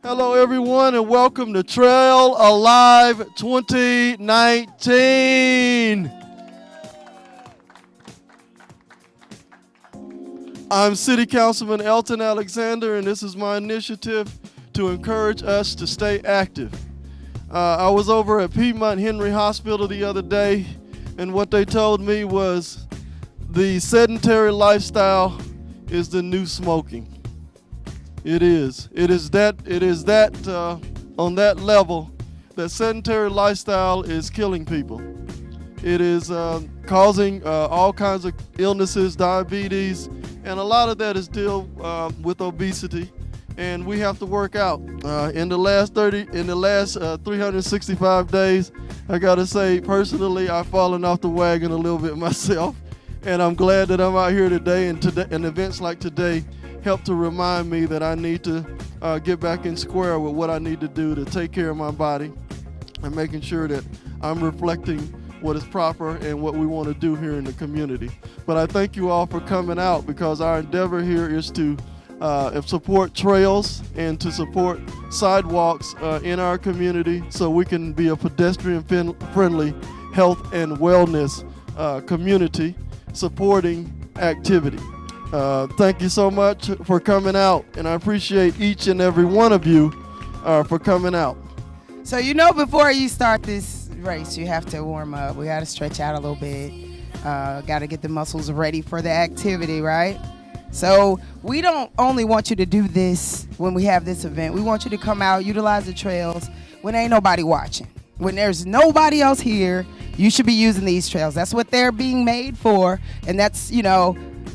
Hello, everyone, and welcome to Trail Alive 2019. I'm City Councilman Elton Alexander, and this is my initiative to encourage us to stay active. I was over at Piedmont Henry Hospital the other day, and what they told me was the sedentary lifestyle is the new smoking. It is that on that level, that sedentary lifestyle is killing people. It is causing all kinds of illnesses, diabetes, and a lot of that is deal with obesity. And we have to work out. In the last 365 days, I gotta say, personally, I've fallen off the wagon a little bit myself, and I'm glad that I'm out here today. And events like today help to remind me that I need to get back in square with what I need to do to take care of my body and making sure that I'm reflecting what is proper and what we want to do here in the community. But I thank you all for coming out, because our endeavor here is to support trails and to support sidewalks in our community so we can be a pedestrian-friendly health and wellness community supporting activity. Thank you so much for coming out, and I appreciate each and every one of you for coming out. So before you start this race, you have to warm up. We got to stretch out a little bit. Got to get the muscles ready for the activity, right? So we don't only want you to do this when we have this event. We want you to come out, utilize the trails when ain't nobody watching. When there's nobody else here, you should be using these trails. That's what they're being made for, and that's,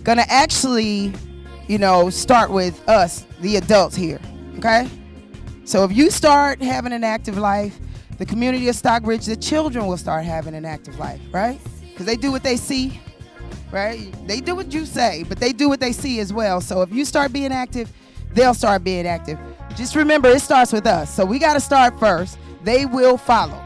gonna actually, start with us, the adults here, okay? So if you start having an active life, the community of Stockbridge, the children will start having an active life, right? Because they do what they see, right? They do what you say, but they do what they see as well. So if you start being active, they'll start being active. Just remember, it starts with us. So we gotta start first. They will follow.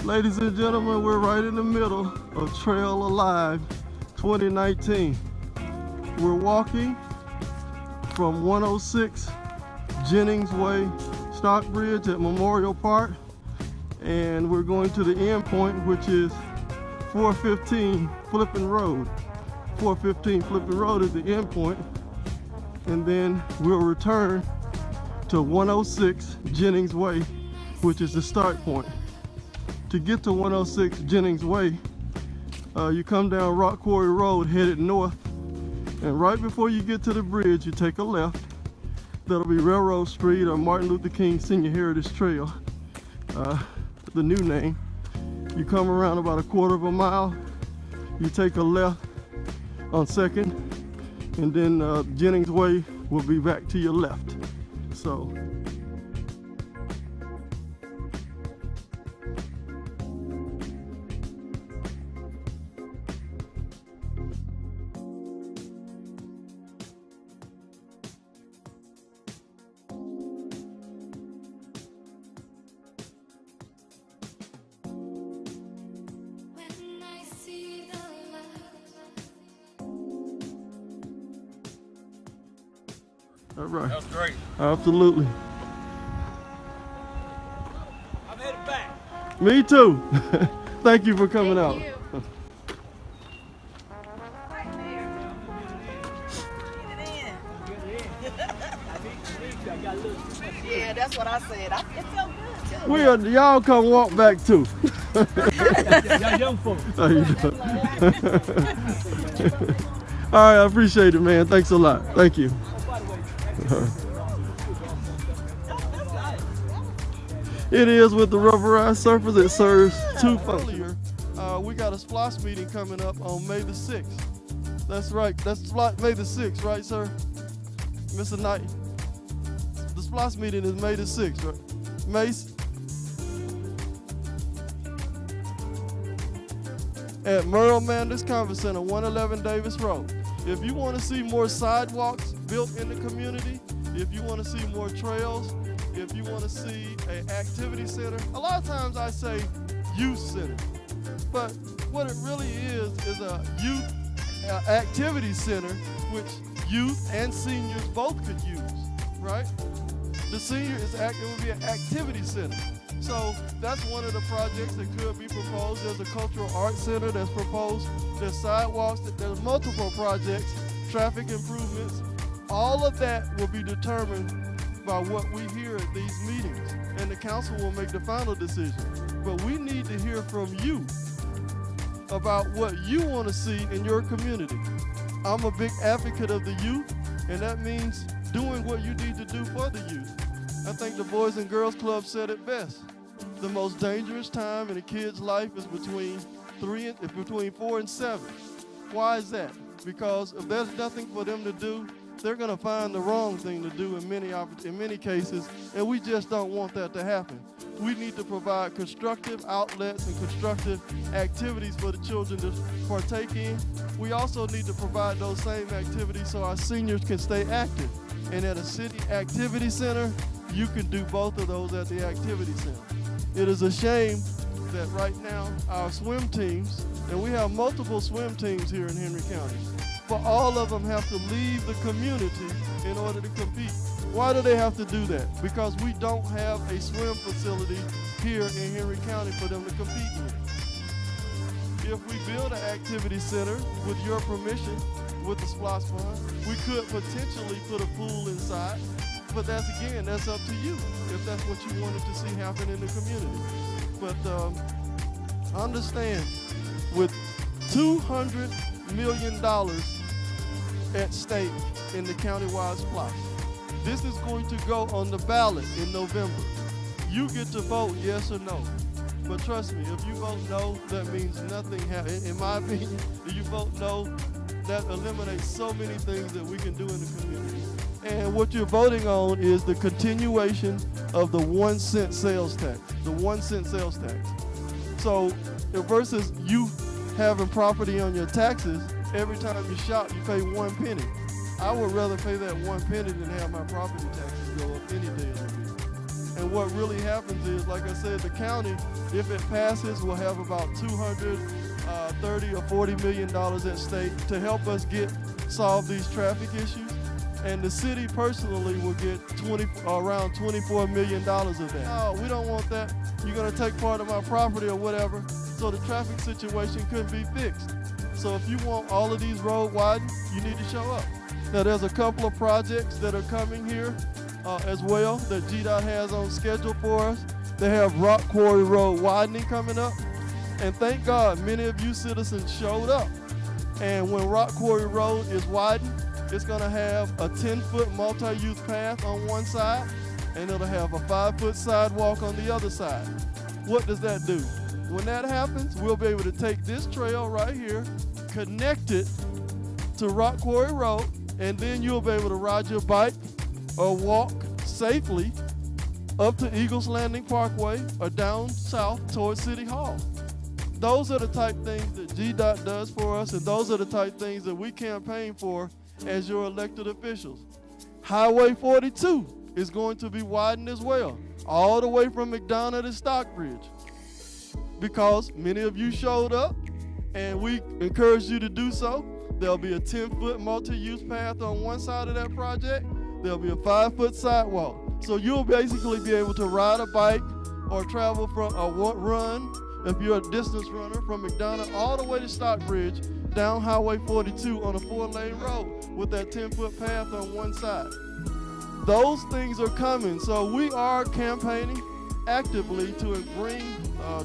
Ladies and gentlemen, we're right in the middle of Trail Alive 2019. We're walking from 106 Jennings Way, Stockbridge at Memorial Park, and we're going to the end point, which is 415 Flippin Road. 415 Flippin Road is the end point, and then we'll return to 106 Jennings Way, which is the start point. To get to 106 Jennings Way, you come down Rock Quarry Road headed north, and right before you get to the bridge, you take a left. That'll be Railroad Street or Martin Luther King Senior Heritage Trail, the new name. You come around about a quarter of a mile, you take a left on 2nd, and then Jennings Way will be back to your left. So all right. That was great. Absolutely. I'm headed back. Me too. Thank you for coming out. Yeah, that's what I said. It felt good. Y'all come walk back too. Y'all young folks. How you doing? All right, I appreciate it, man. Thanks a lot. Thank you. It is with the rubberized surface. It serves two functions. We got a SPLOST meeting coming up on May the 6th. That's right. That's May the 6th, right, sir? Mr. Knight. The SPLOST meeting is May the 6th, right? At Merle Manders Conference Center, 111 Davis Road. If you want to see more sidewalks built in the community, if you want to see more trails, if you want to see an activity center, a lot of times I say youth center, but what it really is a youth activity center, which youth and seniors both could use, right? The senior it would be an activity center. So that's one of the projects that could be proposed. There's a cultural arts center that's proposed. There's sidewalks, there's multiple projects, traffic improvements. All of that will be determined by what we hear at these meetings, and the council will make the final decision. But we need to hear from you about what you want to see in your community. I'm a big advocate of the youth, and that means doing what you need to do for the youth. I think the Boys and Girls Club said it best. The most dangerous time in a kid's life is between 4 and 7. Why is that? Because if there's nothing for them to do, they're going to find the wrong thing to do in many cases, and we just don't want that to happen. We need to provide constructive outlets and constructive activities for the children to partake in. We also need to provide those same activities so our seniors can stay active. And at a city activity center, you can do both of those at the activity center. It is a shame that right now our swim teams, and we have multiple swim teams here in Henry County, but all of them have to leave the community in order to compete. Why do they have to do that? Because we don't have a swim facility here in Henry County for them to compete with. If we build an activity center with your permission, with the SPLOST fund, we could potentially put a pool inside, but that's up to you if that's what you wanted to see happen in the community. But understand, with $200 million at stake in the countywide SPLOST, this is going to go on the ballot in November. You get to vote yes or no. But trust me, if you vote no, that means nothing happens. In my opinion, if you vote no, that eliminates so many things that we can do in the community. And what you're voting on is the continuation of the 1 cent sales tax, the 1 cent sales tax. So versus you having property on your taxes, every time you shop, you pay 1 penny. I would rather pay that 1 penny than have my property taxes go up any day of the week. And what really happens is, like I said, the county, if it passes, will have about $230 or $40 million at stake to help us solve these traffic issues. And the city personally will get around $24 million of that. No, we don't want that. You're gonna take part of my property or whatever, so the traffic situation couldn't be fixed. So if you want all of these roads widened, you need to show up. Now there's a couple of projects that are coming here as well that GDOT has on schedule for us. They have Rock Quarry Road widening coming up. And thank God many of you citizens showed up. And when Rock Quarry Road is widened, it's gonna have a 10-foot multi-use path on one side, and it'll have a 5-foot sidewalk on the other side. What does that do? When that happens, we'll be able to take this trail right here, connect it to Rock Quarry Road, and then you'll be able to ride your bike or walk safely up to Eagles Landing Parkway or down south towards City Hall. Those are the type things that GDOT does for us, and those are the type things that we campaign for as your elected officials. Highway 42 is going to be widened as well, all the way from McDonough to Stockbridge, because many of you showed up and we encouraged you to do so. There'll be a 10-foot multi-use path on one side of that project. There'll be a 5-foot sidewalk. So you'll basically be able to ride a bike or travel from a run, if you're a distance runner, from McDonough all the way to Stockbridge, down Highway 42 on a 4-lane road with that 10-foot path on one side. Those things are coming. So we are campaigning actively to bring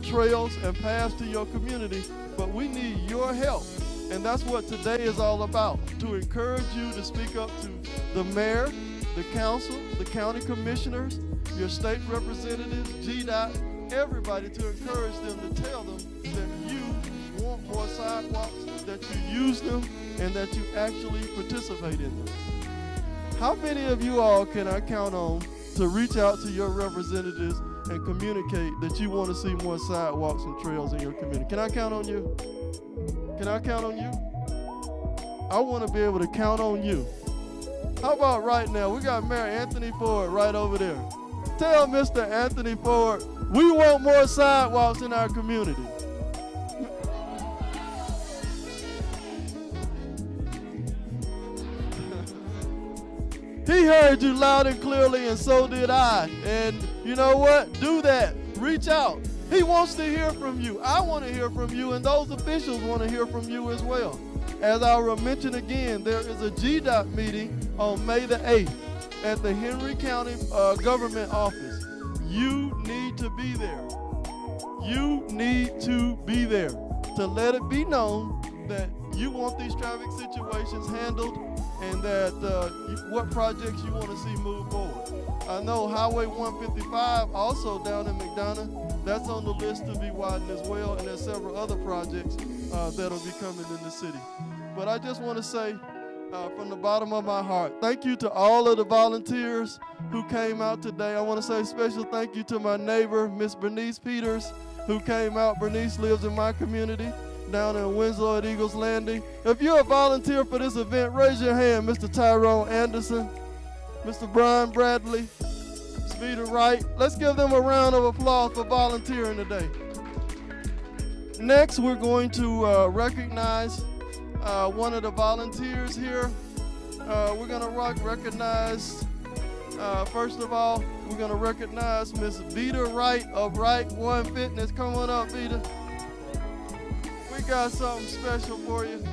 trails and paths to your community, but we need your help. And that's what today is all about, to encourage you to speak up to the mayor, the council, the county commissioners, your state representatives, GDOT, everybody, to encourage them to tell them that you want more sidewalks, that you use them, and that you actually participate in them. How many of you all can I count on to reach out to your representatives and communicate that you want to see more sidewalks and trails in your community? Can I count on you? Can I count on you? I want to be able to count on you. How about right now? We got Mayor Anthony Ford right over there. Tell Mr. Anthony Ford, we want more sidewalks in our community. He heard you loud and clearly, and so did I. And you know what? Do that. Reach out. He wants to hear from you. I want to hear from you, and those officials want to hear from you as well. As I will mention again, there is a GDOT meeting on May the 8th at the Henry County Government Office. You need to be there. You need to be there to let it be known that you want these traffic situations handled and that what projects you want to see move forward. I know Highway 155, also down in McDonough, that's on the list to be widened as well, and there's several other projects that'll be coming in the city. But I just want to say from the bottom of my heart, thank you to all of the volunteers who came out today. I want to say a special thank you to my neighbor, Miss Bernice Peters, who came out. Bernice lives in my community down in Winslow at Eagles Landing. If you're a volunteer for this event, raise your hand. Mr. Tyrone Anderson, Mr. Brian Bradley, Speeder Wright. Let's give them a round of applause for volunteering today. Next, we're going to recognize one of the volunteers here. We're going to recognize, first of all, we're going to recognize Miss Vita Wright of Wright One Fitness. Come on up, Vita. We got something special for you.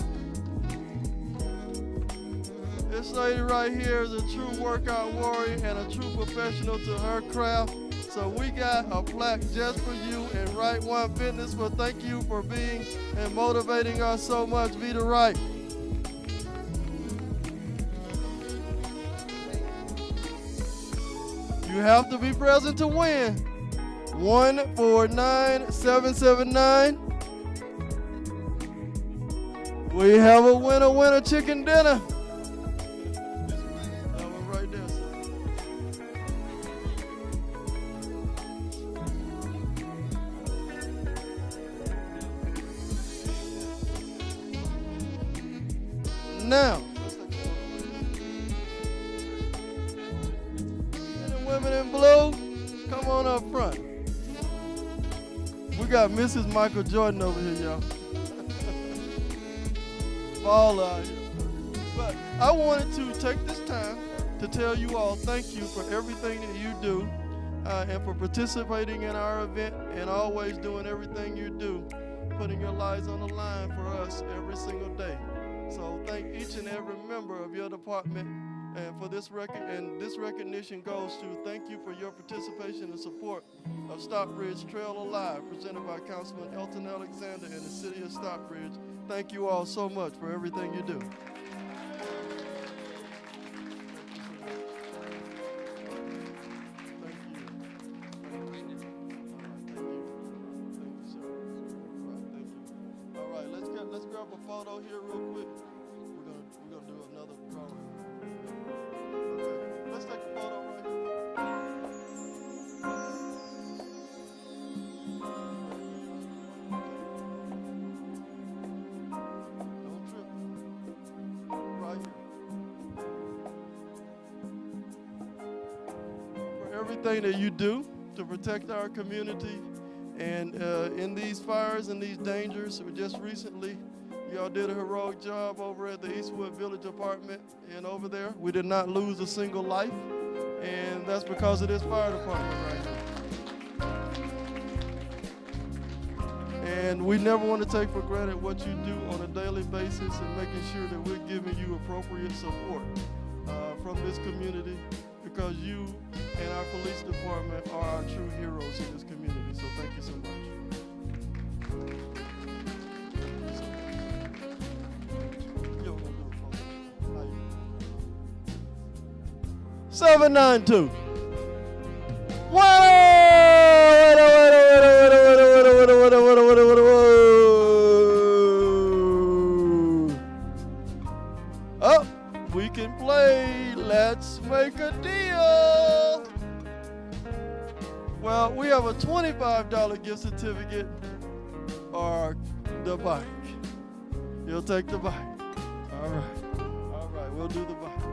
This lady right here is a true workout warrior and a true professional to her craft. So we got a plaque just for you and Right One Fitness. But thank you for being and motivating us so much, Vita Wright. You have to be present to win. 149779. We have a winner chicken dinner. That one right there, sir. Now, men and women in blue, come on up front. We got Mrs. Michael Jordan over here, y'all. All out here. But I wanted to take this time to tell you all thank you for everything that you do and for participating in our event and always doing everything you do, putting your lives on the line for us every single day. So thank each and every member of your department, and for this this recognition goes to thank you for your participation and support of Stockbridge Trail Alive, presented by Councilman Elton Alexander and the City of Stockbridge. Thank you all so much for everything you do. Let's grab a photo here real quick. We're gonna do another drawing. Okay, let's take a photo right here. Don't trip. Right here. For everything that you do to protect our community. And in these fires and these dangers, just recently, y'all did a heroic job over at the Eastwood Village Apartment and over there. We did not lose a single life, and that's because of this fire department right here. And we never want to take for granted what you do on a daily basis and making sure that we're giving you appropriate support from this community, because you and our police department are our true heroes in this community. So thank you so much. 792. Oh, we can play. Let's make a deal. Well, we have a $25 gift certificate or the bike. You'll take the bike. All right, we'll do the bike.